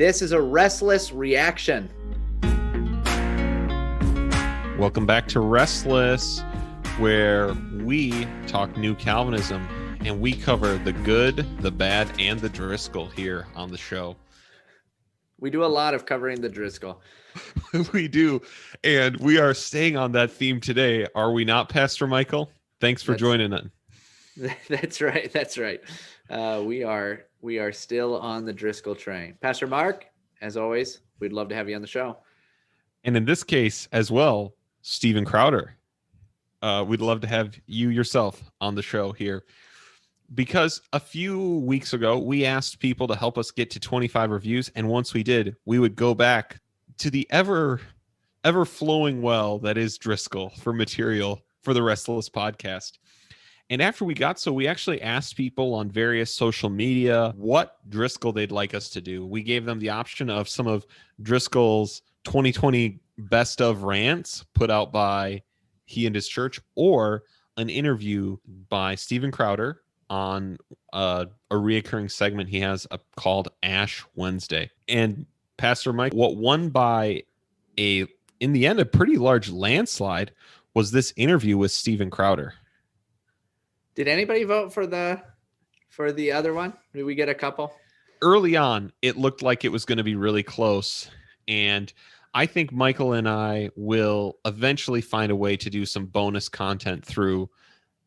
This is a Restless reaction. Welcome back to Restless, where we talk New Calvinism and we cover the good, the bad, and the Driscoll here on the show. We do a lot of covering the Driscoll. We do, and we are staying on that theme today. Are we not, Pastor Michael? Thanks for joining us. That's right. That's right. We are still on the Driscoll train. Pastor Mark, as always, we'd love to have you on the show. And in this case as well, Stephen Crowder. We'd love to have you yourself on the show here, because a few weeks ago we asked people to help us get to 25 reviews, and once we did, we would go back to the ever flowing well that is Driscoll for material for the Restless podcast. And after we got we actually asked people on various social media what Driscoll they'd like us to do. We gave them the option of some of Driscoll's 2020 best of rants put out by he and his church, or an interview by Stephen Crowder on a reoccurring segment he has called Ash Wednesday. And Pastor Mike, what won by in the end, a pretty large landslide was this interview with Stephen Crowder. Did anybody vote for the other one? Did we get a couple? Early on, it looked like it was going to be really close. And I think Michael and I will eventually find a way to do some bonus content through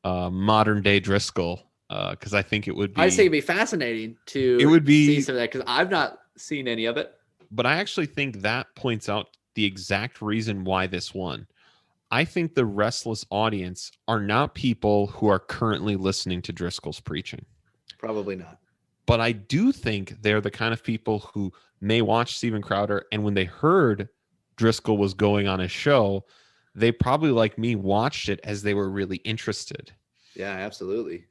modern day Driscoll, because I think it would be. I think it'd be fascinating to see some of that, because I've not seen any of it. But I actually think that points out the exact reason why this won. I think the Restless audience are not people who are currently listening to Driscoll's preaching. Probably not. But I do think they're the kind of people who may watch Stephen Crowder, and when they heard Driscoll was going on his show, they probably, like me, watched it as they were really interested. Yeah, absolutely.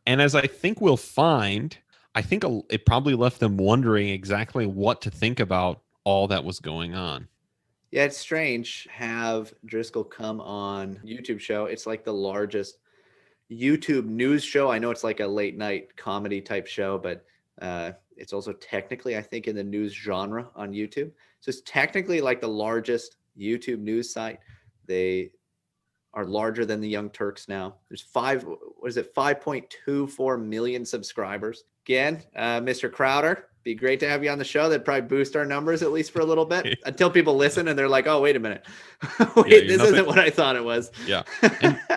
And as I think we'll find, I think it probably left them wondering exactly what to think about all that was going on. Yeah, it's strange have Driscoll come on YouTube show. It's like the largest YouTube news show. I know it's like a late night comedy type show, but it's also technically, I think, in the news genre on YouTube. So it's technically like the largest YouTube news site. They are larger than the Young Turks now. There's 5.24 million subscribers. Again, Mr. Crowder, be great to have you on the show. That'd probably boost our numbers at least for a little bit until people listen and they're like, oh, wait a minute. This isn't what I thought it was. Yeah.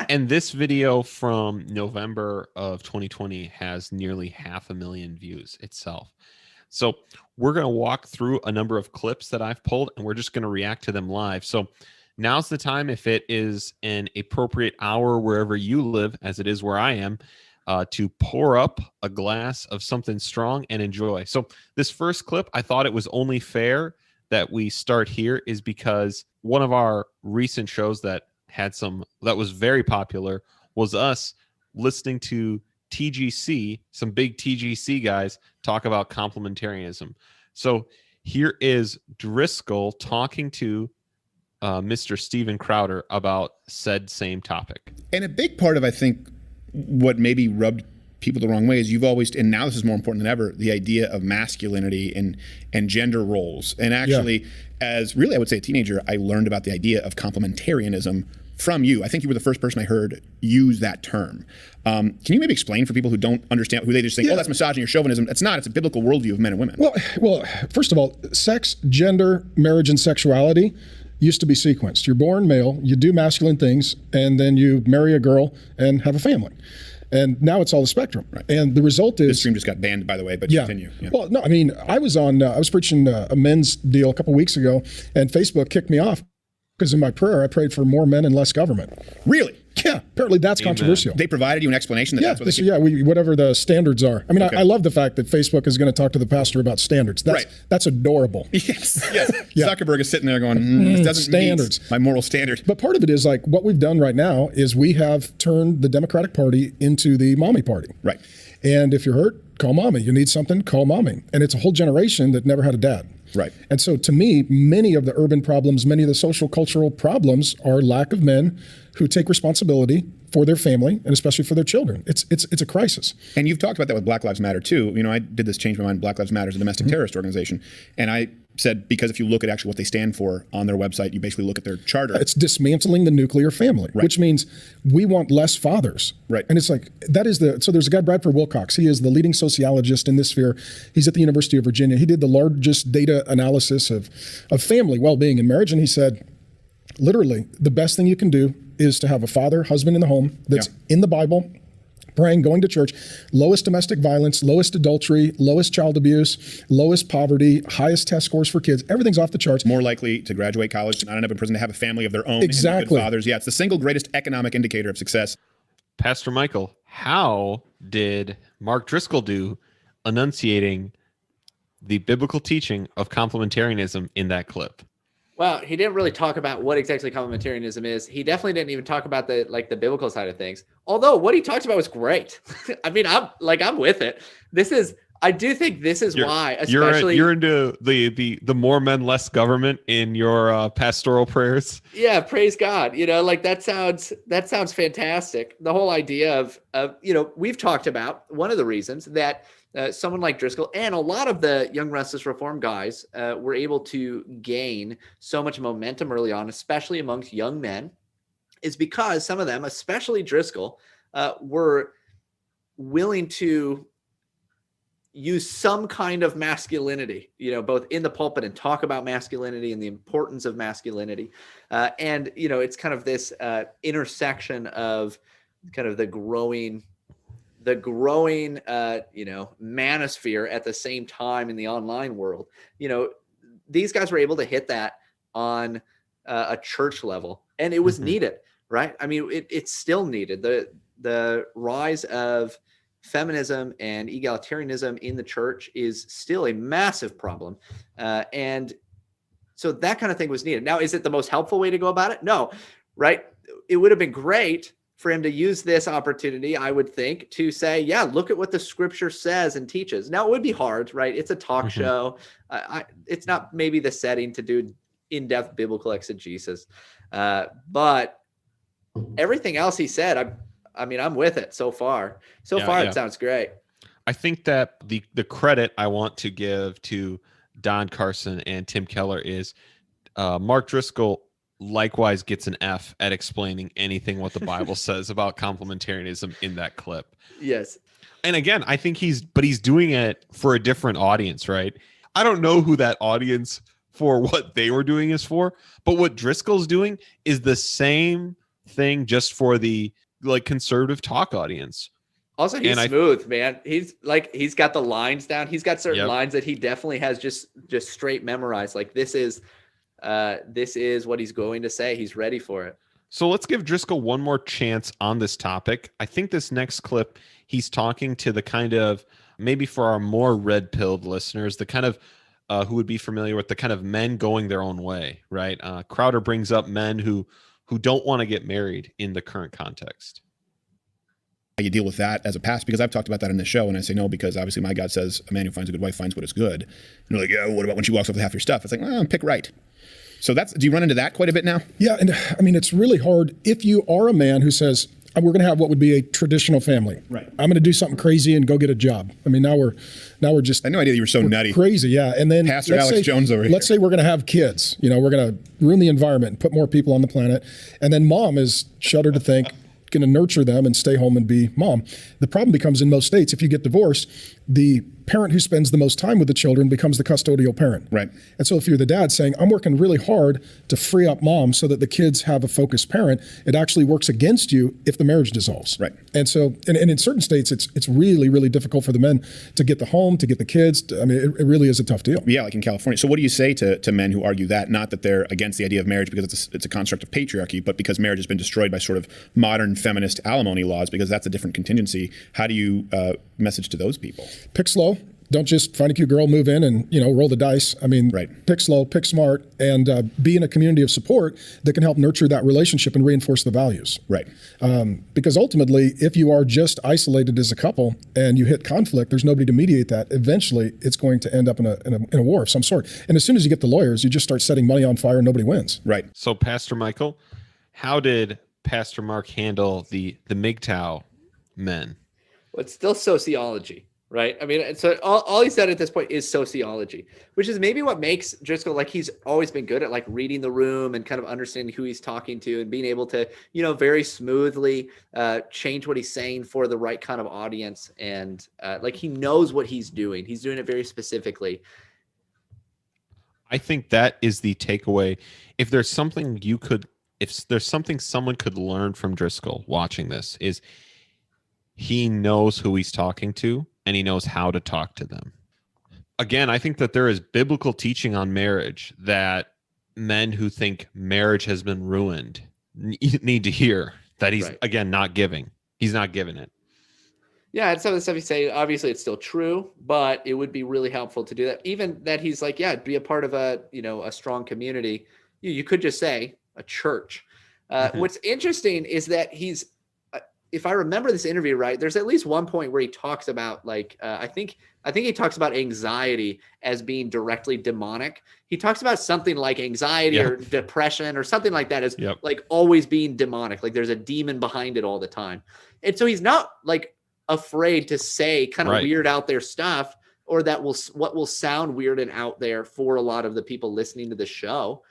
And this video from November of 2020 has nearly 500,000 views itself. So we're going to walk through a number of clips that I've pulled, and we're just going to react to them live. So now's the time, if it is an appropriate hour wherever you live, as it is where I am, to pour up a glass of something strong and enjoy. So this first clip, I thought it was only fair that we start here, is because one of our recent shows that was very popular was us listening to TGC, some big TGC guys talk about complementarianism. So here is Driscoll talking to Mr. Stephen Crowder about said same topic. And a big part of, I think, what maybe rubbed people the wrong way is you've always, and now this is more important than ever, the idea of masculinity and gender roles. And actually, as really, I would say a teenager, I learned about the idea of complementarianism from you. I think you were the first person I heard use that term. Can you maybe explain for people who don't understand, who they just think, oh, that's misogyny or chauvinism? It's not. It's a biblical worldview of men and women. Well, first of all, sex, gender, marriage, and sexuality used to be sequenced. You're born male, you do masculine things, and then you marry a girl and have a family. And now it's all the spectrum. Right. And the result is... This stream just got banned, by the way, but continue. Yeah. Well, no, I mean, I was preaching a men's deal a couple weeks ago, and Facebook kicked me off because in my prayer, I prayed for more men and less government. Really? Yeah, apparently that's controversial. They provided you an explanation that that's what whatever the standards are. I mean, I love the fact that Facebook is going to talk to the pastor about standards. That's adorable. Yes. Yeah. Zuckerberg is sitting there going, this doesn't meet my moral standard. But part of it is like what we've done right now is we have turned the Democratic Party into the mommy party. Right. And if you're hurt, call mommy. You need something, call mommy. And it's a whole generation that never had a dad. Right. And so to me, many of the urban problems, many of the social cultural problems are lack of men who take responsibility for their family and especially for their children. It's a crisis. And you've talked about that with Black Lives Matter too. You know, I did this Change My Mind. Black Lives Matter is a domestic terrorist organization. And I said, because if you look at actually what they stand for on their website, you basically look at their charter. It's dismantling the nuclear family, which means we want less fathers. Right. And it's like, so there's a guy, Bradford Wilcox. He is the leading sociologist in this sphere. He's at the University of Virginia. He did the largest data analysis of family well-being and marriage. And he said, literally, the best thing you can do is to have a father, husband in the home that's in the Bible, praying, going to church, lowest domestic violence, lowest adultery, lowest child abuse, lowest poverty, highest test scores for kids. Everything's off the charts. More likely to graduate college, to not end up in prison, to have a family of their own. Exactly. And be good fathers. Yeah, it's the single greatest economic indicator of success. Pastor Michael, how did Mark Driscoll do enunciating the biblical teaching of complementarianism in that clip? Well, he didn't really talk about what exactly complementarianism is. He definitely didn't even talk about the biblical side of things. Although what he talked about was great. I mean, I'm with it. I do think this is why, especially you're into the more men, less government in your pastoral prayers. Yeah, praise God. You know, like that sounds fantastic. The whole idea of we've talked about one of the reasons that someone like Driscoll and a lot of the Young Restless Reform guys were able to gain so much momentum early on, especially amongst young men, is because some of them, especially Driscoll, were willing to use some kind of masculinity, both in the pulpit and talk about masculinity and the importance of masculinity. And it's kind of this intersection of kind of the growing manosphere at the same time in the online world. These guys were able to hit that on a church level, and it was needed, right? I mean, it's still needed. The rise of feminism and egalitarianism in the church is still a massive problem. And so that kind of thing was needed. Now, is it the most helpful way to go about it? No, right? It would have been great for him to use this opportunity, I would think, to say, yeah, look at what the scripture says and teaches. Now, it would be hard, right? It's a talk show. It's not maybe the setting to do in-depth biblical exegesis. But everything else he said, I mean, I'm with it so far. It sounds great. I think that the credit I want to give to Don Carson and Tim Keller is Mark Driscoll likewise gets an F at explaining anything what the Bible says about complementarianism in that clip. Yes. And again, I think he's doing it for a different audience, right? I don't know who that audience for what they were doing is for, but what Driscoll's doing is the same thing just for the conservative talk audience. Also, he's smooth, man. He's got the lines down. He's got certain lines that he definitely has just straight memorized. Like this is what he's going to say. He's ready for it. So let's give Driscoll one more chance on this topic. I think this next clip, he's talking to the kind of, maybe for our more red-pilled listeners, the kind of who would be familiar with the kind of men going their own way, right? Crowder brings up men who don't want to get married in the current context. You deal with that as a pastor, because I've talked about that in the show, and I say no, because obviously my God says a man who finds a good wife finds what is good. And they're like, yeah, what about when she walks off with half your stuff? It's like, pick right. So do you run into that quite a bit now? Yeah, and I mean, it's really hard if you are a man who says, we're going to have what would be a traditional family. Right. I'm going to do something crazy and go get a job. I mean, now we're just. I had no idea you were so nutty. Crazy, yeah. And then Pastor Alex Jones over here. Let's say we're going to have kids. We're going to ruin the environment and put more people on the planet. And then mom is shudder to think, going to nurture them and stay home and be mom. The problem becomes in most states, if you get divorced, the parent who spends the most time with the children becomes the custodial parent. Right. And so if you're the dad saying, I'm working really hard to free up mom so that the kids have a focused parent, it actually works against you if the marriage dissolves. Right. And so, and in certain states, it's really, really difficult for the men to get the home, to get the kids. I mean, it really is a tough deal. Yeah, like in California. So what do you say to men who argue that? Not that they're against the idea of marriage because it's a construct of patriarchy, but because marriage has been destroyed by sort of modern feminist alimony laws, because that's a different contingency. How do you message to those people? Pick slow. Don't just find a cute girl, move in, and roll the dice. I mean, pick slow, pick smart, and be in a community of support that can help nurture that relationship and reinforce the values. Right. Because ultimately, if you are just isolated as a couple and you hit conflict, there's nobody to mediate that. Eventually, it's going to end up in a war of some sort. And as soon as you get the lawyers, you just start setting money on fire and nobody wins. Right. So, Pastor Michael, how did Pastor Mark handle the MGTOW men? Well, it's still sociology, right? I mean, so all he said at this point is sociology, which is maybe what makes Driscoll, like, he's always been good at like reading the room and kind of understanding who he's talking to and being able to, very smoothly change what he's saying for the right kind of audience. And like, he knows what he's doing. He's doing it very specifically. I think that is the takeaway. If there's something someone could learn from Driscoll watching this, is he knows who he's talking to and he knows how to talk to them. Again, I think that there is biblical teaching on marriage that men who think marriage has been ruined need to hear, that he's again not giving. He's not giving it. Yeah, and some of the stuff he's saying, obviously it's still true, but it would be really helpful to do that. Even that he's like, be a part of a strong community. You could just say a church. What's interesting is that he's, if I remember this interview right, there's at least one point where he talks about like, I think he talks about anxiety as being directly demonic. He talks about something like anxiety or depression or something like that as like always being demonic. Like there's a demon behind it all the time. And so he's not like afraid to say kind of weird out there stuff, or what will sound weird and out there for a lot of the people listening to the show.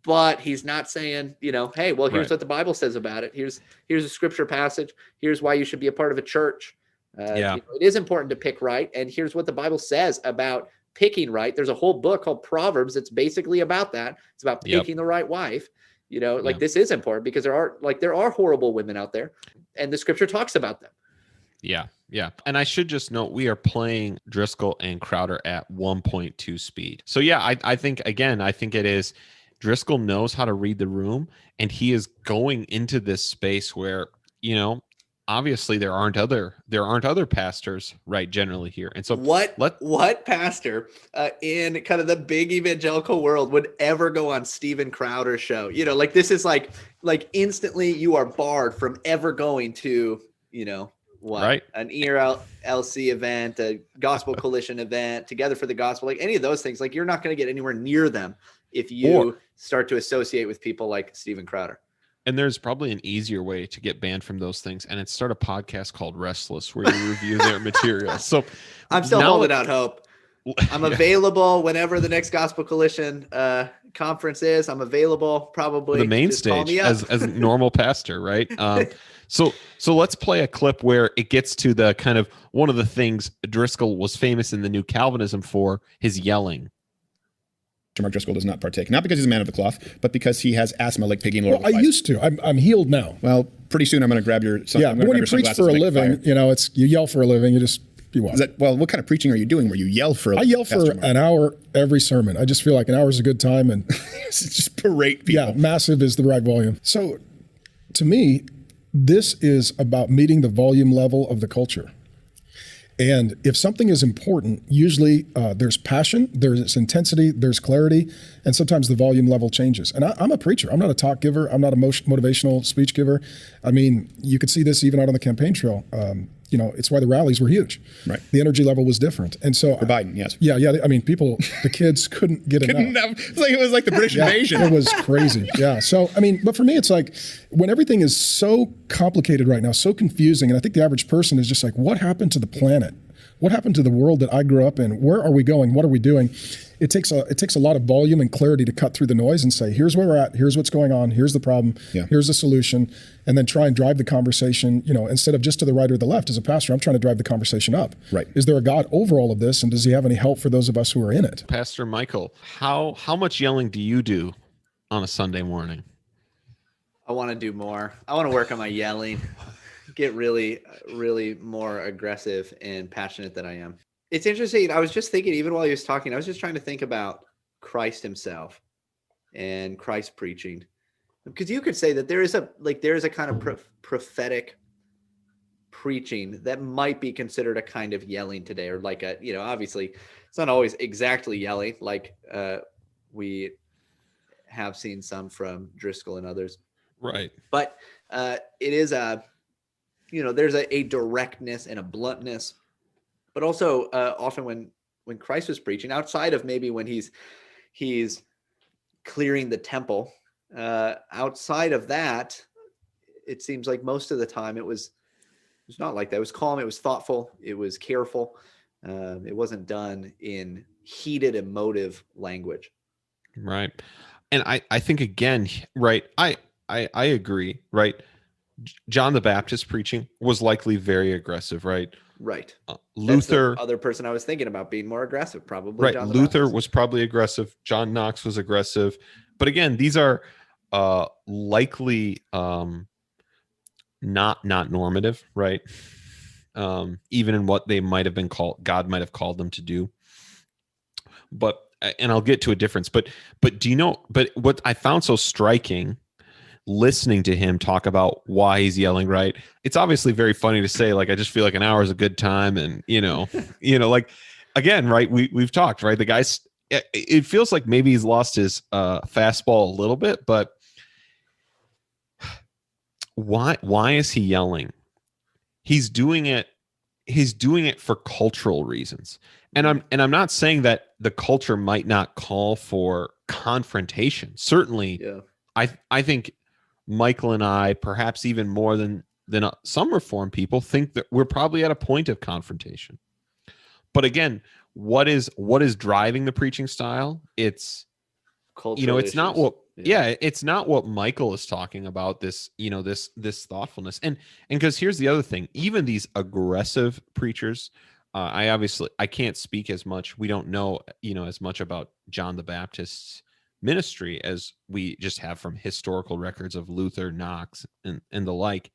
But he's not saying, hey, well, here's what the Bible says about it. Here's a scripture passage. Here's why you should be a part of a church. It is important to pick right. And here's what the Bible says about picking right. There's a whole book called Proverbs that's basically about that. It's about picking the right wife. This is important because there are horrible women out there, and the scripture talks about them. Yeah. And I should just note, we are playing Driscoll and Crowder at 1.2 speed. So I think it is, Driscoll knows how to read the room, and he is going into this space where, obviously there aren't other pastors, right, generally here. And so what pastor in kind of the big evangelical world would ever go on Steven Crowder's show? Like this is like instantly you are barred from ever going to, an ERLC event, a Gospel Coalition event, Together for the Gospel, like any of those things. Like you're not going to get anywhere near them if you start to associate with people like Steven Crowder. And there's probably an easier way to get banned from those things, and it's start a podcast called Restless, where you review their material. So I'm still holding out hope. I'm available whenever the next Gospel Coalition conference is. I'm available probably the main stage as a normal pastor, right? So let's play a clip where it gets to the kind of one of the things Driscoll was famous in the New Calvinism for, his yelling. Mark Driscoll does not partake, not because he's a man of the cloth, but because he has asthma like Piggy and Laura. Well, I used to. I'm healed now. Well, pretty soon I'm going to grab your. Yeah, but when you preach for a living, you yell for a living. You just be what? What kind of preaching are you doing where you yell for? I yell for an hour every sermon. I just feel like an hour is a good time, and just berate people. Yeah, massive is the right volume. So, to me, this is about meeting the volume level of the culture. And if something is important, usually there's passion, there's intensity, there's clarity, and sometimes the volume level changes. And I'm a preacher. I'm not a talk giver. I'm not a motivational speech giver. I mean, you could see this even out on the campaign trail. It's why the rallies were huge. Right. The energy level was different. And so for Biden, yes. Yeah. I mean, the kids couldn't get enough. It was like the British invasion. It was crazy. Yeah. So, I mean, but for me, it's like when everything is so complicated right now, so confusing, and I think the average person is just like, what happened to the planet? What happened to the world that I grew up in? Where are we going? What are we doing? It takes a lot of volume and clarity to cut through the noise and say, here's where we're at, here's what's going on, here's the problem, here's the solution, and then try and drive the conversation, instead of just to the right or the left. As a pastor, I'm trying to drive the conversation up. Right. Is there a God over all of this, and does he have any help for those of us who are in it? Pastor Michael, how much yelling do you do on a Sunday morning? I want to do more. I want to work on my yelling. Get really, really more aggressive and passionate than I am. It's interesting. I was just thinking, even while he was talking, I was just trying to think about Christ himself and Christ preaching, because you could say that there is a kind of prophetic preaching that might be considered a kind of yelling today, or like a, obviously it's not always exactly yelling, like we have seen some from Driscoll and others. Right. But it is there's a directness and a bluntness, but also often when Christ was preaching, outside of maybe when he's clearing the temple, outside of that, it seems like most of the time it was not like that. It was calm, it was thoughtful, it was careful. It wasn't done in heated, emotive language. Right. And I think, again, right, I agree, right? John the Baptist preaching was likely very aggressive, right? Right. Luther, that's the other person I was thinking about being more aggressive, probably. Right. John the Luther Baptist was probably aggressive. John Knox was aggressive. But again, these are likely not normative, right? Even in what they might have been called, God might have called them to do. But, and I'll get to a difference, but do you know, but what I found so striking listening to him talk about why he's yelling, right? It's obviously very funny to say, like, I just feel like an hour is a good time. And, like, again, right. We've talked, right? The guy's, it feels like maybe he's lost his fastball a little bit, but why is he yelling? He's doing it for cultural reasons. And I'm not saying that the culture might not call for confrontation. Certainly, yeah. I think Michael and I, perhaps even more than some Reformed people, think that we're probably at a point of confrontation. But again, what is driving the preaching style? It's cultural it's issues. not what it's not what Michael is talking about, this this thoughtfulness. And because here's the other thing, even these aggressive preachers, I can't speak as much, we don't know as much about John the Baptist's ministry as we just have from historical records of Luther, Knox, and the like.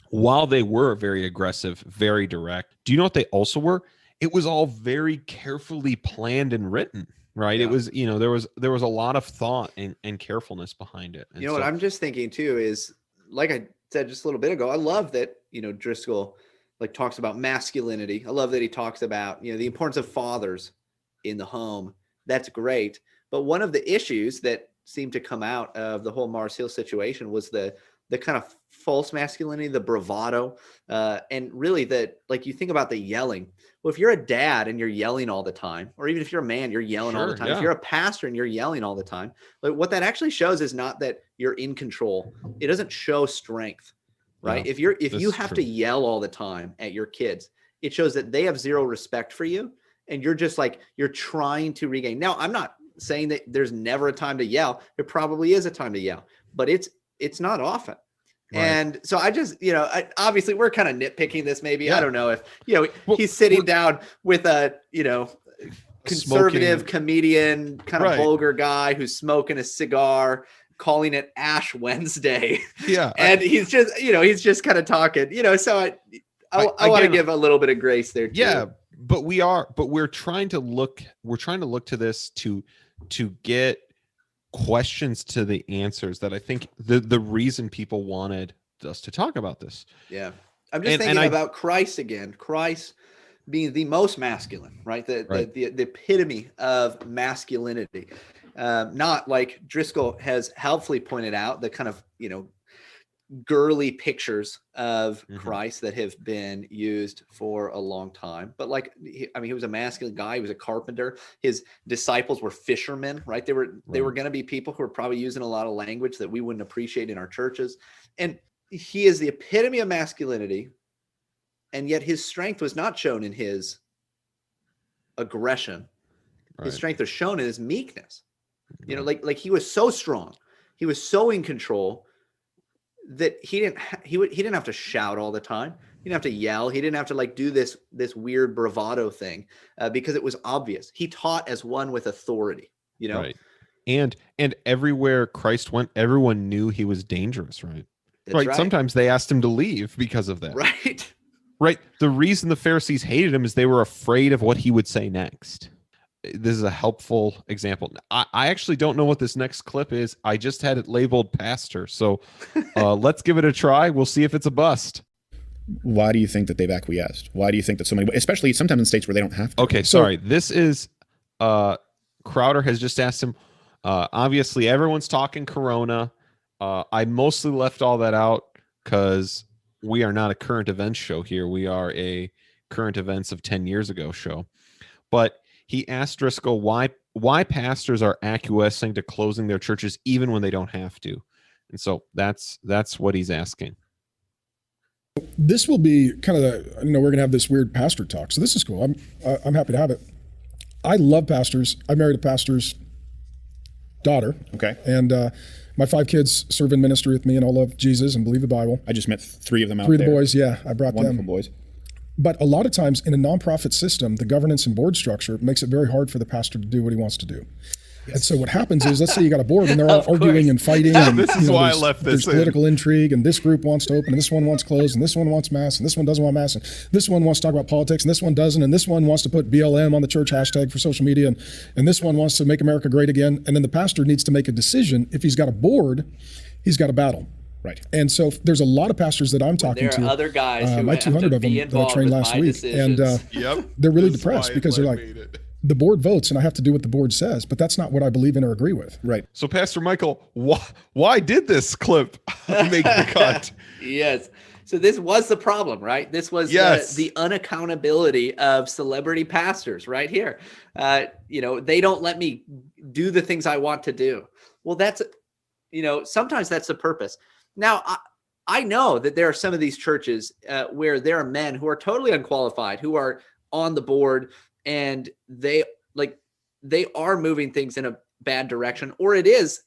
While they were very aggressive, very direct, do you know what they also were? It was all very carefully planned and written, right? Yeah. It was, there was a lot of thought and carefulness behind it. And what I'm just thinking too is, like I said just a little bit ago, I love that, Driscoll like talks about masculinity. I love that he talks about, the importance of fathers in the home. That's great. But one of the issues that seemed to come out of the whole Mars Hill situation was the kind of false masculinity, the bravado, and really like you think about the yelling. Well, if you're a dad and you're yelling all the time, or even if you're a man, you're yelling all the time. Yeah. If you're a pastor and you're yelling all the time, but what that actually shows is not that you're in control. It doesn't show strength, right? Yeah, if you have to yell all the time at your kids, it shows that they have zero respect for you, and you're just like, you're trying to regain. Now, I'm not saying that there's never a time to yell. There probably is a time to yell, but it's not often. Right. And so I just, obviously we're kind of nitpicking this maybe. Yeah. I don't know if, he's sitting down with a, conservative comedian, kind of vulgar guy who's smoking a cigar, calling it Ash Wednesday. Yeah. And he's just kind of talking, so I want to give a little bit of grace there too. Yeah. But we're trying to look to this to get questions to the answers that I think the reason people wanted us to talk about this. Yeah. I'm just thinking about Christ again. Christ being the most masculine, right? The epitome of masculinity. Not like Driscoll has helpfully pointed out, the kind of, girly pictures of Christ that have been used for a long time. But he was a masculine guy. He was a carpenter. His disciples were fishermen, right? They were going to be people who were probably using a lot of language that we wouldn't appreciate in our churches. And he is the epitome of masculinity. And yet his strength was not shown in his aggression. Right. His strength was shown in his meekness. Right. Like he was so strong. He was so in control that he didn't have to shout all the time. He didn't have to yell. He didn't have to do this weird bravado thing because it was obvious. He taught as one with authority, Right. And everywhere Christ went, everyone knew he was dangerous, right? Right. Sometimes they asked him to leave because of that. Right. Right. The reason the Pharisees hated him is they were afraid of what he would say next. This is a helpful example. I actually don't know what this next clip is. I just had it labeled pastor. So let's give it a try. We'll see if it's a bust. Why do you think that they've acquiesced? Why do you think that so many, especially sometimes in states where they don't have to? Okay, sorry. This is Crowder has just asked him. Obviously, everyone's talking Corona. I mostly left all that out because we are not a current events show here. We are a current events of 10 years ago show. But he asked Driscoll why pastors are acquiescing to closing their churches even when they don't have to. And so that's what he's asking. This will be kind of the, we're going to have this weird pastor talk. So this is cool. I'm happy to have it. I love pastors. I married a pastor's daughter. Okay. And my 5 kids serve in ministry with me and all love Jesus and believe the Bible. I just met 3 of them out 3 there. 3 of the boys, yeah. I brought Wonderful them. boys. But a lot of times in a nonprofit system, the governance and board structure makes it very hard for the pastor to do what he wants to do. And so what happens is, let's say you got a board and they're all arguing and fighting. And, this is why I left this There's political intrigue, and this group wants to open, and this one wants closed, and this one wants mass, and this one doesn't want mass, and this one wants to talk about politics, and this one doesn't, and this one wants to put BLM on the church hashtag for social media, and this one wants to make America great again. And then the pastor needs to make a decision. If he's got a board, he's got a battle. Right. And so there's a lot of pastors that I'm talking to. There are other guys who my have 200 to of them be that I involved trained with last my week. decisions. And they're really depressed because they're like, the board votes and I have to do what the board says, but that's not what I believe in or agree with. Right. So Pastor Michael, why did this clip make the cut? Yes. So this was the problem, right? This was the unaccountability of celebrity pastors right here. They don't let me do the things I want to do. Well, that's, sometimes that's the purpose. Now, I know that there are some of these churches where there are men who are totally unqualified, who are on the board, and they are moving things in a bad direction. Or it is,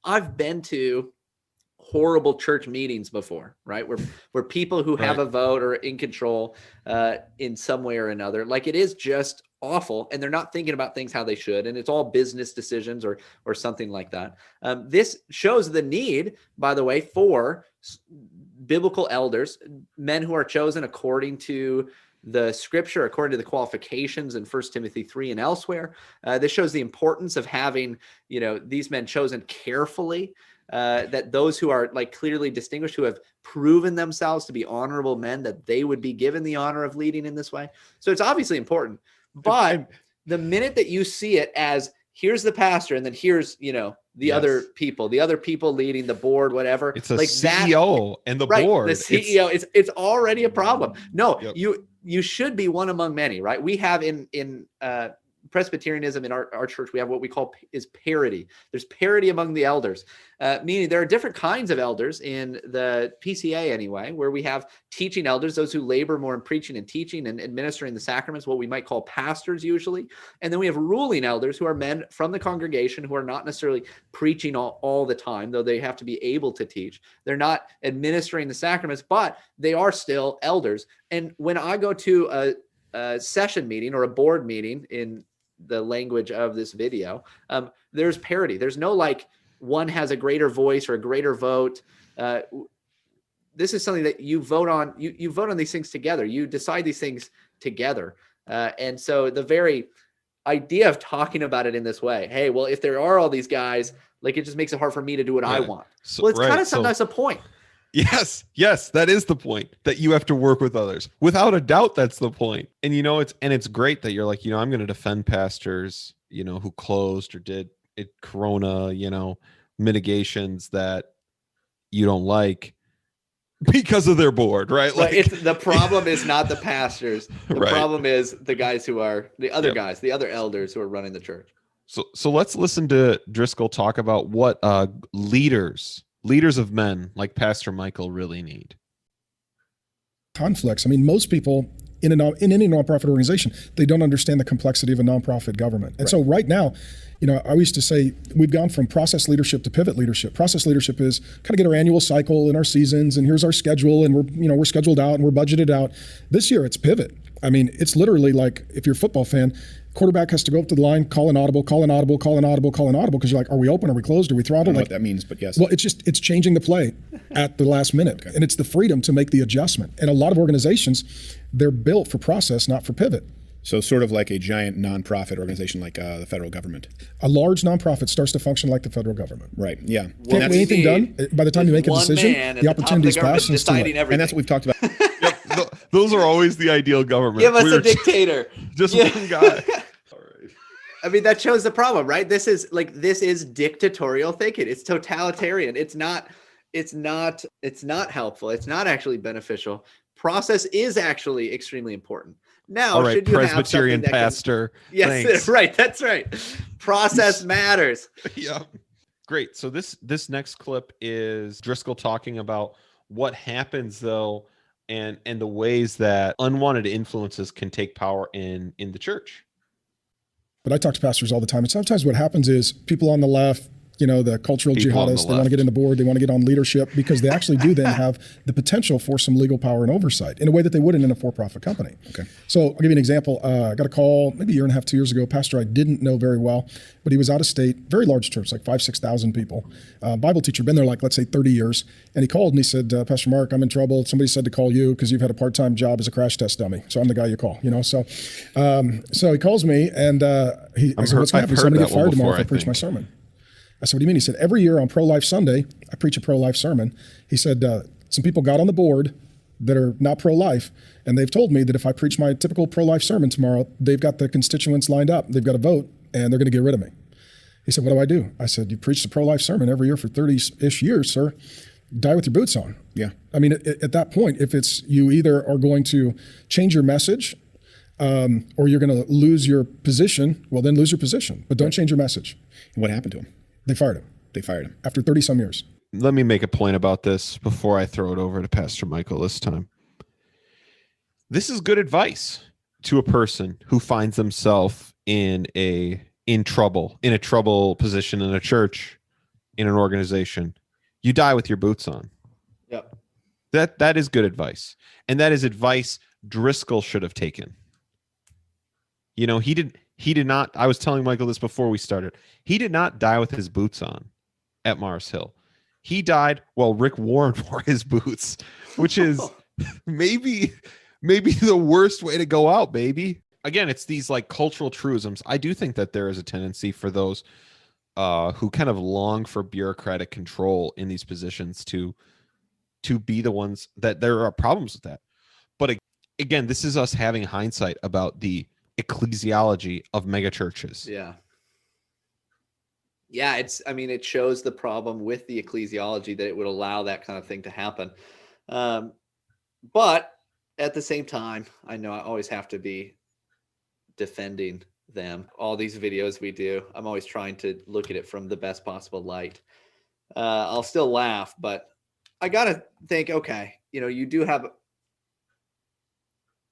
I've been to horrible church meetings before, right? Where people who have a vote or in control in some way or another, like it is just awful, and they're not thinking about things how they should, and it's all business decisions or something like that. This shows the need, by the way, for biblical elders, men who are chosen according to the scripture, according to the qualifications in 1 Timothy 3 and elsewhere. This shows the importance of having, these men chosen carefully, that those who are clearly distinguished, who have proven themselves to be honorable men, that they would be given the honor of leading in this way. So it's obviously important. But the minute that you see it as here's the pastor and then here's, the other people leading the board, whatever. It's a CEO and the board. The CEO, it's already a problem. No, you should be one among many, right? We have in Presbyterianism in our church, we have what we call is parity. There's parity among the elders, meaning there are different kinds of elders in the PCA anyway, where we have teaching elders, those who labor more in preaching and teaching and administering the sacraments, what we might call pastors usually. And then we have ruling elders, who are men from the congregation who are not necessarily preaching all the time, though they have to be able to teach. They're not administering the sacraments, but they are still elders. And when I go to a session meeting or a board meeting in the language of this video, there's parity. There's no one has a greater voice or a greater vote. This is something that you vote on. You vote on these things together. You decide these things together. And so the very idea of talking about it in this way, hey, well, if there are all these guys, it just makes it hard for me to do what I want. So, well, it's kind of sometimes a point. Yes, that is the point, that you have to work with others. Without a doubt, that's the point. And it's great that you're I'm going to defend pastors, who closed or did it Corona, mitigations that you don't like because of their board, right? So the problem is not the pastors. The problem is the guys who are the other guys, the other elders who are running the church. So let's listen to Driscoll talk about what leaders of men like Pastor Michael really need. Conflicts. Most people in any nonprofit organization, they don't understand the complexity of a nonprofit government. And so right now, I used to say we've gone from process leadership to pivot leadership. Process leadership is kind of get our annual cycle and our seasons, and here's our schedule, and we're scheduled out and we're budgeted out. This year it's pivot. It's literally if you're a football fan, quarterback has to go up to the line, call an audible, because you're are we open? Are we closed? Are we throttled? I don't know what that means, but yes. Well, it's changing the play at the last minute. And it's the freedom to make the adjustment. And a lot of organizations, they're built for process, not for pivot. So sort of like a giant nonprofit organization like the federal government. A large nonprofit starts to function like the federal government. Right. Yeah. Can't get anything done. By the time you make a decision, the opportunity is passed. Deciding everything. And that's what we've talked about. Yep, those are always the ideal government. Give us a dictator. Just one guy. All right. I mean, that shows the problem, right? This is dictatorial thinking. It's totalitarian. It's not helpful. It's not actually beneficial. Process is actually extremely important. Now, all right, should you Presbyterian have pastor. Yes, thanks. right. That's right. Process matters. Yeah. Great. So this next clip is Driscoll talking about what happens though, and the ways that unwanted influences can take power in the church. But I talk to pastors all the time, and sometimes what happens is people on the left, the cultural jihadists, they want to get in the board, they want to get on leadership because they actually do then have the potential for some legal power and oversight in a way that they wouldn't in a for-profit company. Okay. So I'll give you an example. I got a call maybe a year and a half, 2 years ago, a pastor I didn't know very well, but he was out of state, very large church, like 5,000-6,000 people. Bible teacher, been there like, let's say 30 years. And he called and he said, Pastor Mark, I'm in trouble. Somebody said to call you because you've had a part-time job as a crash test dummy. So I'm the guy you call, So he calls me and I said, what's going to happen? Somebody get fired tomorrow if I preach my sermon. I said, what do you mean? He said, every year on Pro-Life Sunday, I preach a pro-life sermon. He said, some people got on the board that are not pro-life, and they've told me that if I preach my typical pro-life sermon tomorrow, they've got the constituents lined up. They've got to vote, and they're going to get rid of me. He said, what do I do? I said, you preach the pro-life sermon every year for 30-ish years, sir. Die with your boots on. Yeah. I mean, at that point, if it's you either are going to change your message or you're going to lose your position, well, then lose your position. But don't change your message. And what happened to him? They fired him after 30-some years. Let me make a point about this before I throw it over to Pastor Michael this time. This is good advice to a person who finds themselves in a trouble position in a church, in an organization. You die with your boots on. Yep. That is good advice. And that is advice Driscoll should have taken. He did not, I was telling Michael this before we started. He did not die with his boots on at Mars Hill. He died while Rick Warren wore his boots, which is maybe the worst way to go out, baby. Again, it's these like cultural truisms. I do think that there is a tendency for those who kind of long for bureaucratic control in these positions to be the ones that there are problems with that. But again, this is us having hindsight about the ecclesiology of megachurches. Yeah, it shows the problem with the ecclesiology that it would allow that kind of thing to happen. But at the same time, I know I always have to be defending them. All these videos we do, I'm always trying to look at it from the best possible light. I'll still laugh, but I got to think, okay, you do have,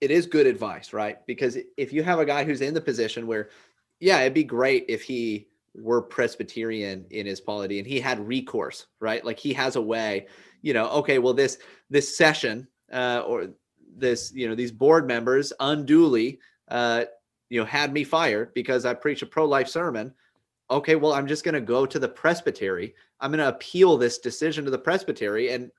it is good advice, right? Because if you have a guy who's in the position where, yeah, it'd be great if he were Presbyterian in his polity and he had recourse, right? Like he has a way, okay, well, this session or this, these board members unduly, had me fired because I preached a pro-life sermon. Okay, well, I'm just going to go to the presbytery. I'm going to appeal this decision to the presbytery and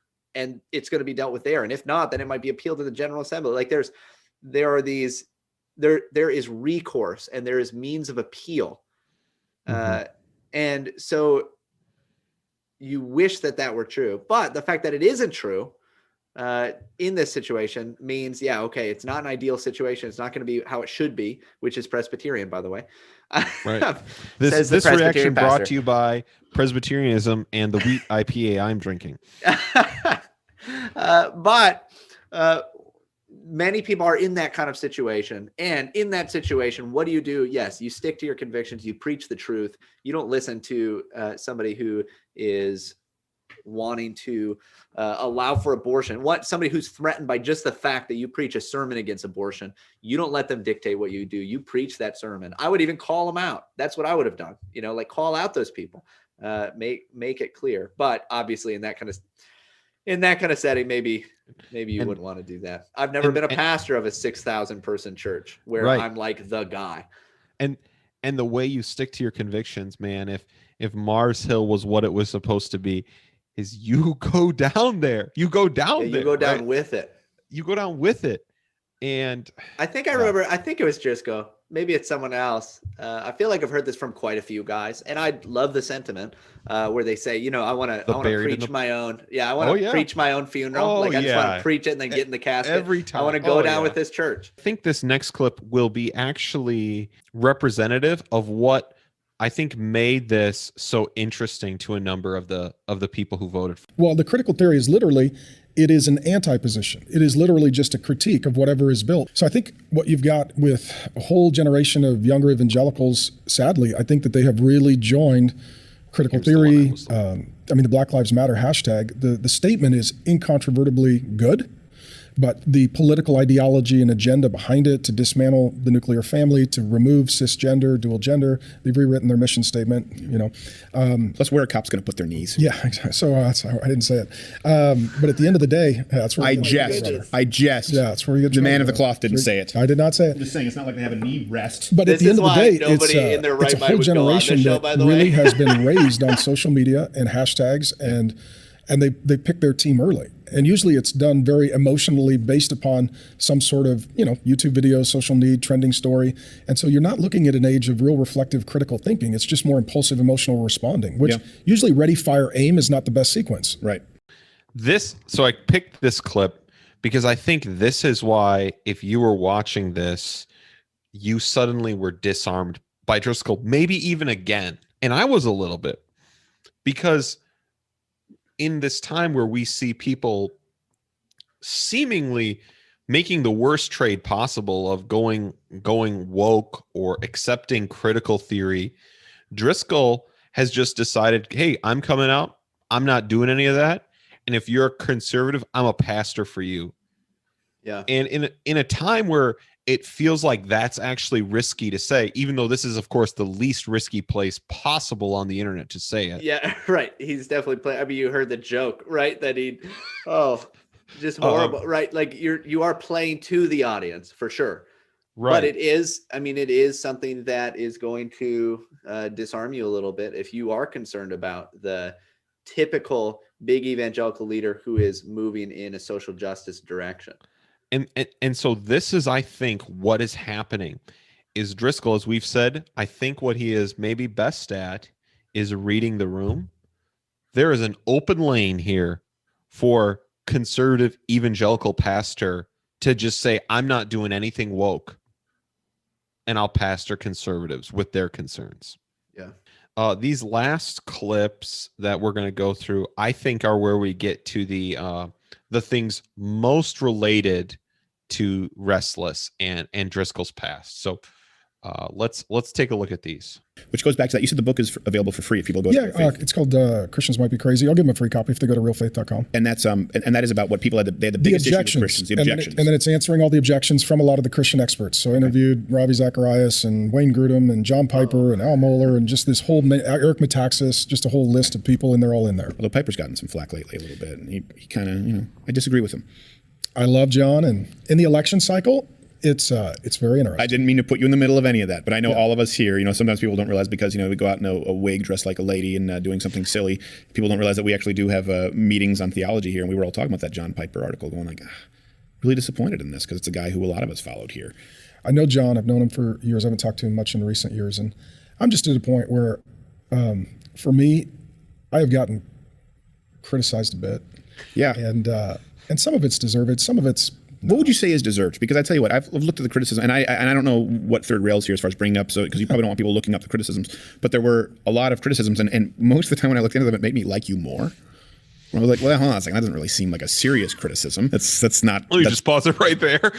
it's going to be dealt with there. And if not, then it might be appealed to the General Assembly. Like there is recourse and there is means of appeal. And so you wish that were true, but the fact that it isn't true in this situation means, yeah, okay, it's not an ideal situation. It's not going to be how it should be, which is Presbyterian, by the way. Right. This reaction brought to you by Presbyterianism and the wheat IPA I'm drinking. But many people are in that kind of situation. And in that situation, what do? Yes, you stick to your convictions. You preach the truth. You don't listen to somebody who is wanting to allow for abortion. Somebody who's threatened by just the fact that you preach a sermon against abortion. You don't let them dictate what you do. You preach that sermon. I would even call them out. That's what I would have done. Like call out those people, make it clear. But obviously in that kind of setting, maybe you wouldn't want to do that. I've never been a pastor of a 6,000 person church where I'm like the guy. And the way you stick to your convictions, man, if Mars Hill was what it was supposed to be, is you go down there. You go down there. You go down with it. You go down with it. And I think I remember. I think it was Driscoll. Maybe it's someone else. I feel like I've heard this from quite a few guys, and I love the sentiment where they say, I want to buried in preach the- my own. Yeah, I want to preach my own funeral. Oh, Like I just want to yeah. preach it and then get in the casket. Every time. I want to go Oh, down yeah. with this church. I think this next clip will be actually representative of what I think made this so interesting to a number of the people who voted for. Well, the critical theory is literally, it is an anti-position. It is literally just a critique of whatever is built. So I think what you've got with a whole generation of younger evangelicals, sadly, I think that they have really joined critical theory. The Black Lives Matter hashtag. The statement is incontrovertibly good, but the political ideology and agenda behind it to dismantle the nuclear family, to remove cisgender, dual gender, they've rewritten their mission statement. Plus, where are cops going to put their knees? Yeah, so I didn't say it. But at the end of the day, that's where I jest. Yeah, that's where you get the man trouble. of the cloth didn't say it. I did not say I'm it. just saying, it's not like they have a knee rest. But This at the is end of the why day, nobody in their right it's a mind whole would go on this generation show, by that the really way. has been raised on social media and hashtags, and they pick their team early. And usually it's done very emotionally based upon some sort of, YouTube video, social need, trending story. And so you're not looking at an age of real reflective, critical thinking. It's just more impulsive, emotional responding, which usually ready, fire, aim is not the best sequence. Right. So I picked this clip because I think this is why, if you were watching this, you suddenly were disarmed by Driscoll, maybe even again. And I was a little bit, because in this time where we see people seemingly making the worst trade possible of going woke or accepting critical theory, Driscoll has just decided, hey, I'm coming out. I'm not doing any of that. And if you're a conservative, I'm a pastor for you. Yeah. And in a time where it feels like that's actually risky to say, even though this is, of course, the least risky place possible on the internet to say it. Yeah, right. He's definitely playing. I mean, you heard the joke, right? That just horrible, right? Like you are playing to the audience for sure. Right. But it is something that is going to disarm you a little bit if you are concerned about the typical big evangelical leader who is moving in a social justice direction. And so this is, I think, what is happening is Driscoll, as we've said, I think what he is maybe best at is reading the room. There is an open lane here for conservative evangelical pastor to just say, I'm not doing anything woke, and I'll pastor conservatives with their concerns. Yeah. These last clips that we're going to go through, I think, are where we get to the things most related to Restless and Driscoll's past. So let's take a look at these. Which goes back to that. You said the book is available for free if people go to Real Faith. It's called Christians Might Be Crazy. I'll give them a free copy if they go to realfaith.com. And that's and that is about what people had. They had the biggest issue with Christians, the objections. And then it's answering all the objections from a lot of the Christian experts. So I interviewed Ravi Zacharias and Wayne Grudem and John Piper and Al Mohler and just this whole Eric Metaxas, just a whole list of people, and they're all in there. Although Piper's gotten some flack lately a little bit, and he kind of, I disagree with him. I love John, and in the election cycle, it's very interesting. I didn't mean to put you in the middle of any of that, but I know all of us here, sometimes people don't realize because, we go out in a wig dressed like a lady and doing something silly. People don't realize that we actually do have meetings on theology here. And we were all talking about that John Piper article going like, really disappointed in this because it's a guy who a lot of us followed here. I know John. I've known him for years. I haven't talked to him much in recent years. And I'm just at a point where, for me, I have gotten criticized a bit. Yeah. And some of it's deserved. Some of it's What would you say is deserved? Because I tell you what, I've looked at the criticism, and I don't know what third rails here as far as bringing up, because you probably don't want people looking up the criticisms, but there were a lot of criticisms, and most of the time when I looked into them, it made me like you more. I was like, well, hold on a second, that doesn't really seem like a serious criticism. That's not. Let me just pause it right there.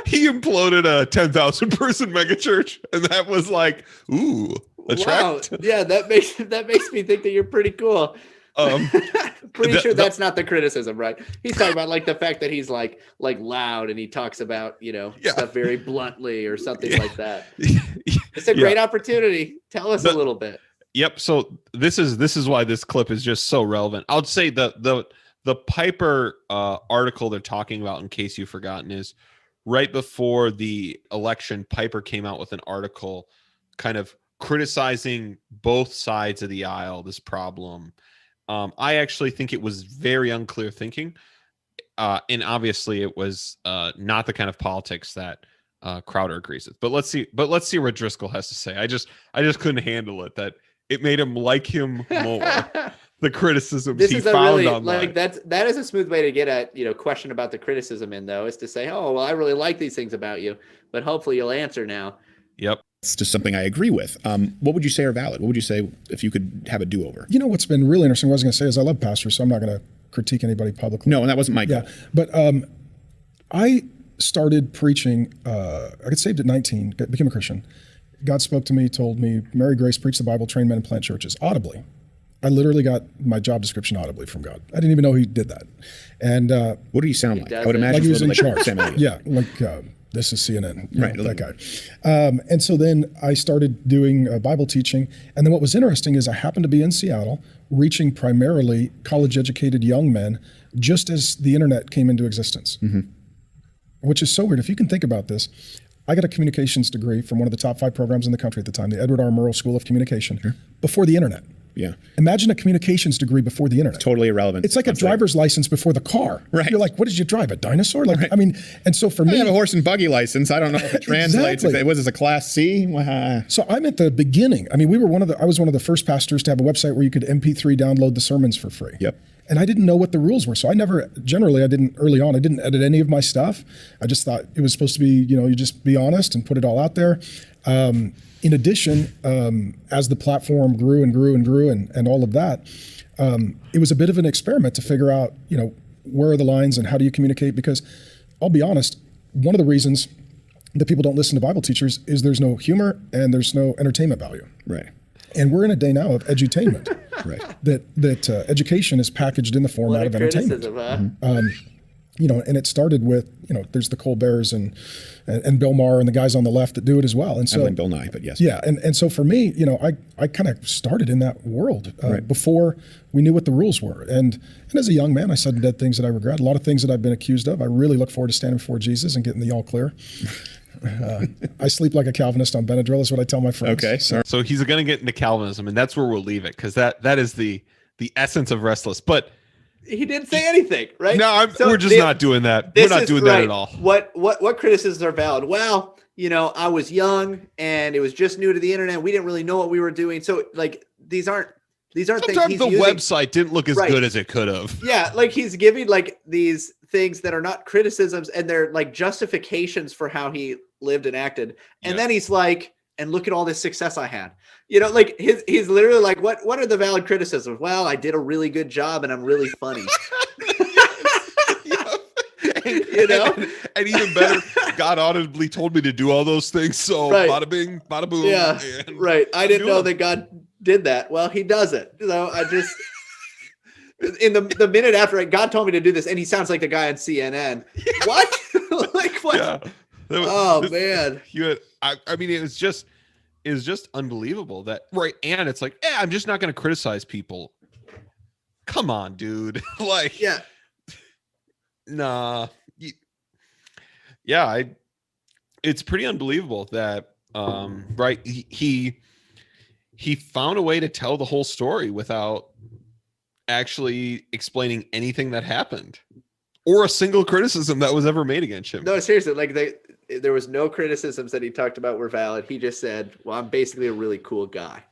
He imploded a 10,000 person megachurch, and that was like, ooh, attractive. Wow. Yeah, that makes me think that you're pretty cool. Pretty sure that's not the criticism, right? He's talking about like the fact that he's like loud and he talks about stuff very bluntly or something like that. It's a great opportunity. Tell us a little bit. Yep. So this is why this clip is just so relevant. I'll say the Piper article they're talking about, in case you've forgotten, is right before the election. Piper came out with an article kind of criticizing both sides of the aisle, this problem. I actually think it was very unclear thinking. And obviously it was not the kind of politics that Crowder agrees with. But let's see what Driscoll has to say. I just couldn't handle it, that it made him like him more. The criticisms This he is a found really online. that is a smooth way to get a question about the criticism in, though, is to say, oh, well, I really like these things about you, but hopefully you'll answer now. Yep. It's just something I agree with. What would you say are valid? What would you say if you could have a do-over? You know what's been really interesting, what I was going to say is I love pastors, so I'm not going to critique anybody publicly. No, and that wasn't my goal. Yeah, but I started preaching, I got saved at 19, became a Christian. God spoke to me, told me, Mary Grace, preach the Bible, train men, and plant churches, audibly. I literally got my job description audibly from God. I didn't even know he did that. And what do you sound like? I would doesn't. imagine like he was in like charge. Sam Elliott. Yeah, like this is CNN, you Right, know, that guy. And so then I started doing Bible teaching. And then what was interesting is I happened to be in Seattle, reaching primarily college-educated young men, just as the internet came into existence, which is so weird. If you can think about this, I got a communications degree from one of the top 5 programs in the country at the time, the Edward R. Murrow School of Communication, before the internet. Yeah. Imagine a communications degree before the internet. Totally irrelevant. It's like a driver's license before the car. Right. You're like, what did you drive? A dinosaur? Like, I mean, and so for I me, have a horse and buggy license. I don't know if it translates. Exactly. Was this a class C? so I'm at the beginning. I mean, I was one of the first pastors to have a website where you could MP3 download the sermons for free. Yep. And I didn't know what the rules were. So I didn't edit any of my stuff. I just thought it was supposed to be, you just be honest and put it all out there. In addition, as the platform grew and grew and grew and all of that, it was a bit of an experiment to figure out, where are the lines and how do you communicate? Because I'll be honest, one of the reasons that people don't listen to Bible teachers is there's no humor and there's no entertainment value. Right. And we're in a day now of edutainment. Right. That education is packaged in the format of entertainment. And it started with, there's the Colberts and Bill Maher and the guys on the left that do it as well. And so, I blame Bill Nye, but yes. Yeah. And so for me, I kind of started in that world before we knew what the rules were. And as a young man, I said and did things that I regret. A lot of things that I've been accused of. I really look forward to standing before Jesus and getting the all clear. I sleep like a Calvinist on Benadryl is what I tell my friends. Okay. So he's going to get into Calvinism, and that's where we'll leave it, because that is the essence of Restless. But he didn't say anything, right? No, we're just not doing that. We're not doing that at all. What criticisms are valid? Well, I was young and it was just new to the internet. We didn't really know what we were doing. So like these aren't Sometimes things he's the using. website didn't look as good as it could have. Yeah, like he's giving like these things that are not criticisms and they're like justifications for how he lived and acted. And then he's like, and look at all this success I had. Like he's literally like, what are the valid criticisms? Well, I did a really good job and I'm really funny. And even better, God audibly told me to do all those things. So bada bing, bada boom. Yeah, right. I didn't know that God did that. Well, he does it. So I just, in the minute after God told me to do this, and he sounds like the guy on CNN. What? Like what? Yeah. Man. I mean, it was just unbelievable that, right. And it's like, I'm just not going to criticize people. Come on, dude. Like, yeah. Nah. It's pretty unbelievable that, right. He found a way to tell the whole story without actually explaining anything that happened or a single criticism that was ever made against him. No, seriously. Like there was no criticisms that he talked about were valid. He just said, well, I'm basically a really cool guy.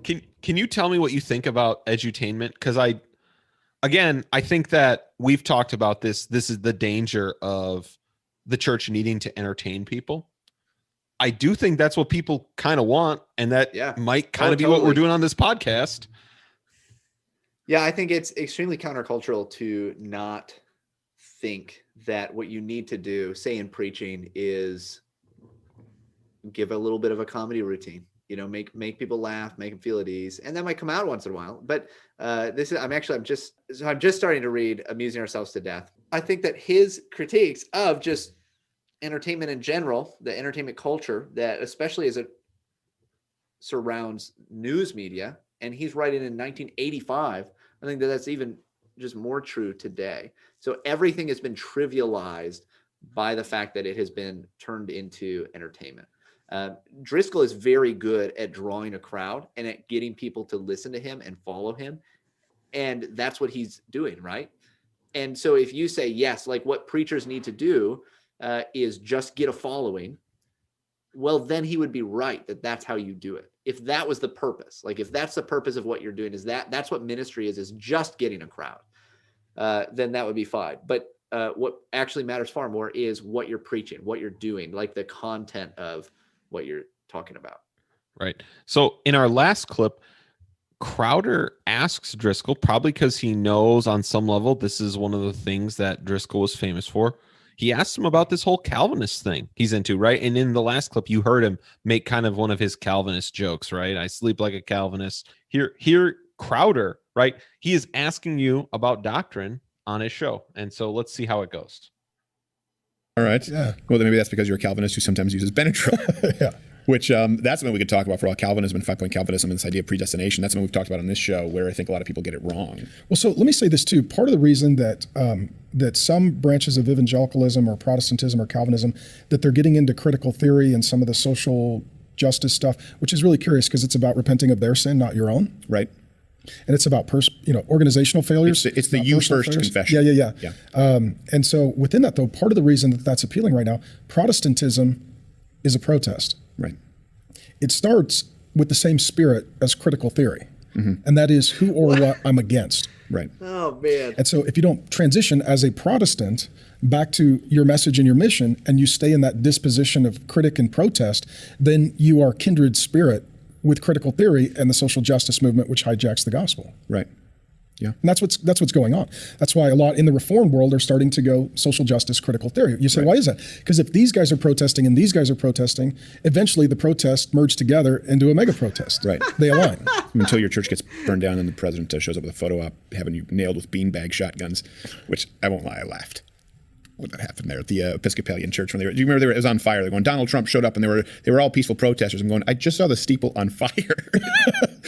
Can you tell me what you think about edutainment? Because I think that we've talked about this. This is the danger of the church needing to entertain people. I do think that's what people kind of want, and that might kind of be what we're doing on this podcast. Yeah, I think it's extremely countercultural to not think that what you need to do, say in preaching, is give a little bit of a comedy routine. Make people laugh, make them feel at ease, and that might come out once in a while. But I'm just starting to read "Amusing Ourselves to Death." I think that his critiques of just entertainment in general, the entertainment culture, that especially as it surrounds news media, and he's writing in 1985. I think that's even just more true today. So everything has been trivialized by the fact that it has been turned into entertainment. Driscoll is very good at drawing a crowd and at getting people to listen to him and follow him. And that's what he's doing, right? And so if you say, yes, like what preachers need to do is just get a following, well, then he would be right that that's how you do it. If that was the purpose, like if that's the purpose of what you're doing, is that's what ministry is just getting a crowd, then that would be fine. But what actually matters far more is what you're preaching, what you're doing, like the content of what you're talking about. Right. So in our last clip, Crowder asks Driscoll, probably because he knows on some level this is one of the things that Driscoll was famous for. He asked him about this whole Calvinist thing he's into, right? And in the last clip, you heard him make kind of one of his Calvinist jokes, right? I sleep like a Calvinist. Here, Crowder, right? He is asking you about doctrine on his show. And so let's see how it goes. All right. Yeah. Well, then maybe that's because you're a Calvinist who sometimes uses Benadryl. Yeah. Which that's something we could talk about for all Calvinism and 5-point Calvinism and this idea of predestination. That's something we've talked about on this show, where I think a lot of people get it wrong. Well, so let me say this too. Part of the reason that that some branches of evangelicalism or Protestantism or Calvinism, that they're getting into critical theory and some of the social justice stuff, which is really curious because it's about repenting of their sin, not your own. Right. And it's about organizational failures. It's the you first failures. confession. Yeah. And so within that, though, part of the reason that that's appealing right now, Protestantism is a protest. Right. It starts with the same spirit as critical theory, and that is who or what I'm against. Right. Oh, man. And so if you don't transition as a Protestant back to your message and your mission, and you stay in that disposition of critic and protest, then you are kindred spirit with critical theory and the social justice movement, which hijacks the gospel. Right. Yeah. And that's what's going on. That's why a lot in the Reformed world are starting to go social justice, critical theory. You say, why is that? Because if these guys are protesting and these guys are protesting, eventually the protests merge together into a mega protest. Right. They align. Until your church gets burned down and the president shows up with a photo op having you nailed with beanbag shotguns, which I won't lie, I laughed when that happened there at the Episcopalian church. When do you remember it was on fire? They're going, Donald Trump showed up and they were all peaceful protesters. I'm going, I just saw the steeple on fire.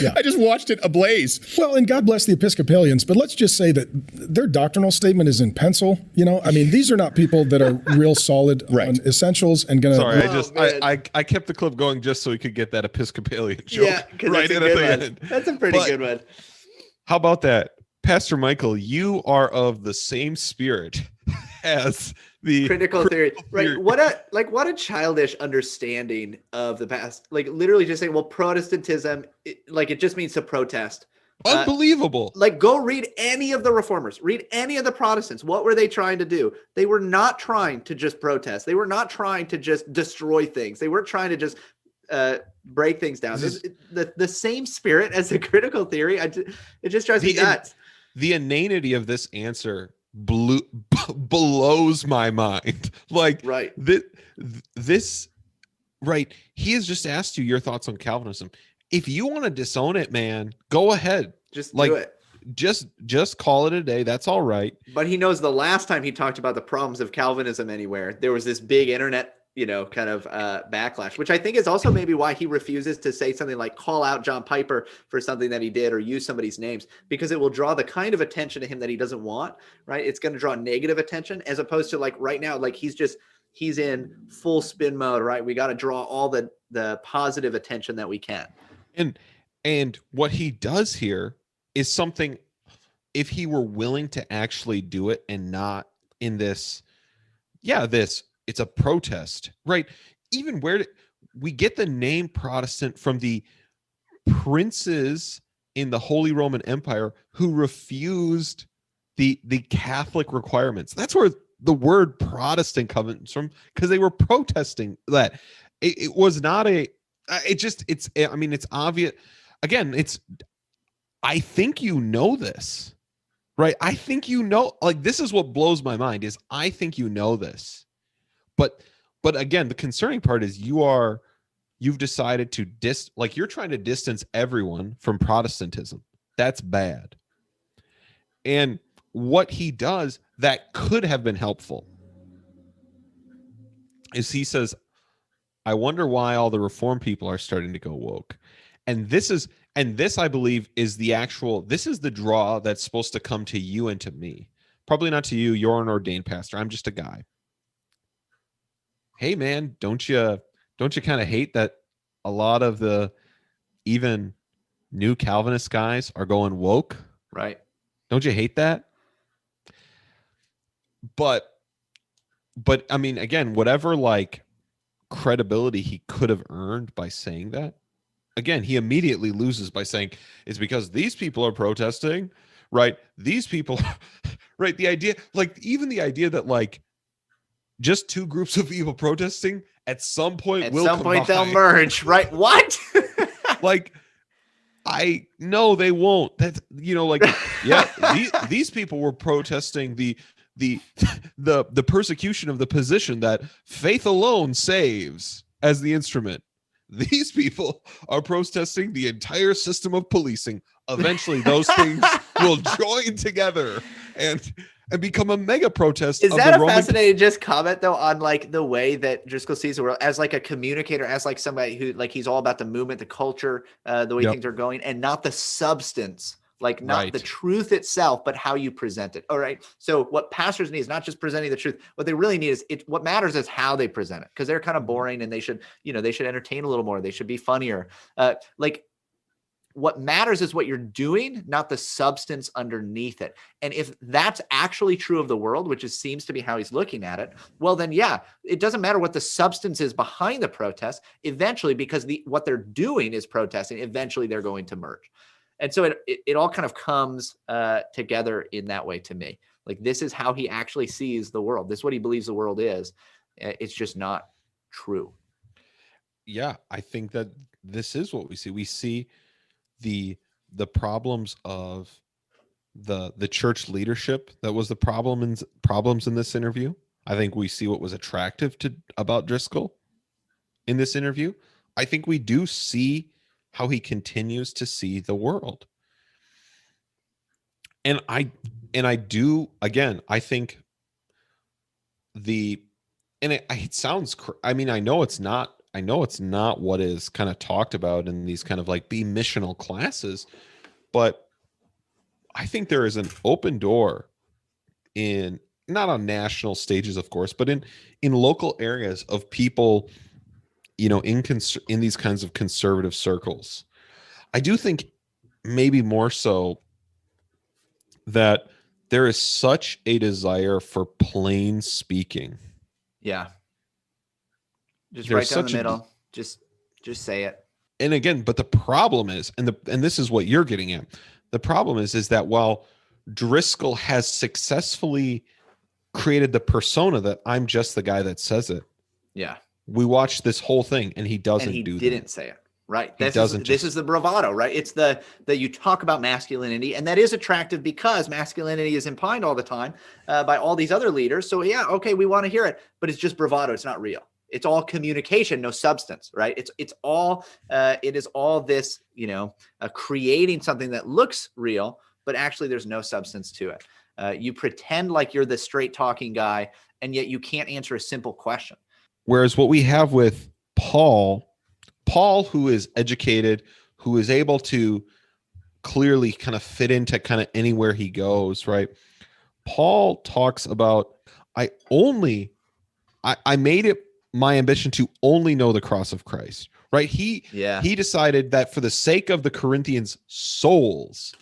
Yeah. I just watched it ablaze. Well, and God bless the Episcopalians, but let's just say that their doctrinal statement is in pencil. I mean, these are not people that are real solid on essentials and going to. Sorry, I kept the clip going just so we could get that Episcopalian joke. Yeah, right at the end. That's a pretty good one. How about that? Pastor Michael, you are of the same spirit as the critical theory. Right. What a childish understanding of the past. Like literally just saying, well, Protestantism, it just means to protest. Unbelievable. Go read any of the reformers, read any of the Protestants. What were they trying to do? They were not trying to just protest. They were not trying to just destroy things. They weren't trying to just break things down. The same spirit as the critical theory. It just drives me nuts. The inanity of this answer blows my mind. Right. This right. He has just asked you your thoughts on Calvinism. If you want to disown it, man, go ahead. Just do it. Just call it a day. That's all right. But he knows the last time he talked about the problems of Calvinism anywhere, there was this big internet kind of backlash, which I think is also maybe why he refuses to say something like call out John Piper for something that he did or use somebody's names, because it will draw the kind of attention to him that he doesn't want, right? It's going to draw negative attention as opposed to right now, he's in full spin mode, right? We got to draw all the positive attention that we can. And what he does here is something, if he were willing to actually do it and not in this, it's a protest, right? Even where we get the name Protestant from the princes in the Holy Roman Empire who refused the Catholic requirements. That's where the word Protestant comes from, because they were protesting that. It was not it's obvious. Again, I think this, right? I think this is what blows my mind is I think this. But again, the concerning part is you've decided to you're trying to distance everyone from Protestantism. That's bad. And what he does that could have been helpful is he says, I wonder why all the Reformed people are starting to go woke. And this I believe is this is the draw that's supposed to come to you and to me. Probably not to you. You're an ordained pastor. I'm just a guy. Hey man, don't you kind of hate that a lot of the even new Calvinist guys are going woke? Right. Don't you hate that? but I mean, again, whatever like credibility he could have earned by saying that, again, he immediately loses by saying it's because these people are protesting, right? These people, right? The idea, like even the idea that like just two groups of people protesting at some point they'll merge, right? What? Like, I know they won't. That's, you know, like, yeah, these people were protesting the persecution of the position that faith alone saves as the instrument. These people are protesting the entire system of policing. Eventually, those things will join together and become a mega protest. Is that a fascinating just comment though on like the way that Driscoll sees the world as like a communicator, as like somebody who like he's all about the movement, the culture, the way things are going, and not the substance, like not the truth itself, but how you present it. All right. So what pastors need is not just presenting the truth. What they really need is what matters is how they present it, because they're kind of boring and they should entertain a little more. They should be funnier. Like what matters is what you're doing, not the substance underneath it. And if that's actually true of the world, which seems to be how he's looking at it, well, then, yeah, it doesn't matter what the substance is behind the protest. Eventually, because what they're doing is protesting, eventually they're going to merge. And so it all kind of comes together in that way to me. Like, this is how he actually sees the world. This is what he believes the world is. It's just not true. Yeah, I think that this is what we see. We see the problems of the church leadership that was the problems in this interview. I think we see what was attractive about Driscoll in this interview. I think we do see how he continues to see the world. And I do, again, I think it sounds, I mean, I know it's not what is kind of talked about in these kind of like be missional classes, but I think there is an open door in, not on national stages, of course, but in local areas of people, you know, in these kinds of conservative circles. I do think maybe more so that there is such a desire for plain speaking. Yeah. Just right down the middle. Just say it. And again, but the problem is, and this is what you're getting at. The problem is that while Driscoll has successfully created the persona that I'm just the guy that says it. Yeah. We watched this whole thing and he didn't say it. Right. This is the bravado, right? It's that you talk about masculinity, and that is attractive because masculinity is implied all the time by all these other leaders. So yeah, okay, we want to hear it, but it's just bravado. It's not real. It's all communication, no substance, right? It is all this, you know, creating something that looks real, but actually there's no substance to it. You pretend like you're the straight talking guy, and yet you can't answer a simple question. Whereas what we have with Paul, who is educated, who is able to clearly kind of fit into kind of anywhere he goes, right? Paul talks about, I made it my ambition to only know the cross of Christ, right? He decided that for the sake of the Corinthians' souls,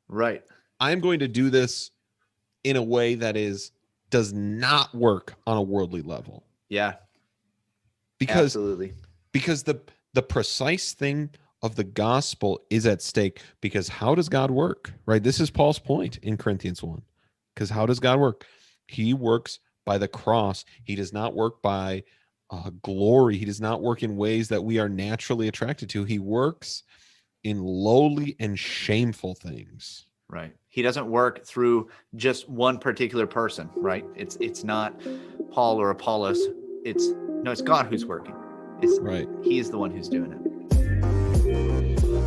right, I'm going to do this in a way that does not work on a worldly level. Yeah. Absolutely. Because the precise thing of the gospel is at stake. Because how does God work, right? This is Paul's point in Corinthians 1. Because how does God work? He works by the cross. He does not work by glory. He does not work in ways that we are naturally attracted to. He works in lowly and shameful things. Right. He doesn't work through just one particular person, right? It's not Paul or Apollos. It's God who's working. Right. He's the one who's doing it.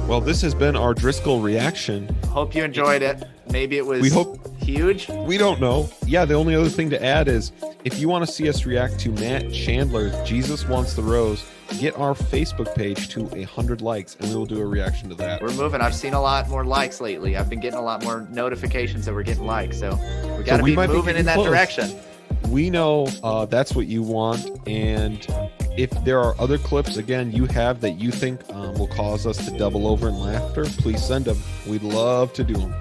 Well, this has been our Driscoll reaction. Hope you enjoyed it. Maybe it was huge. We don't know. Yeah, the only other thing to add is if you want to see us react to Matt Chandler's Jesus Wants the Rose, get our Facebook page to 100 likes and we will do a reaction to that. We're moving. I've seen a lot more likes lately. I've been getting a lot more notifications that we're getting likes. So we got to be moving in that direction. We know that's what you want. And if there are other clips, again, you have that you think will cause us to double over in laughter, please send them. We'd love to do them.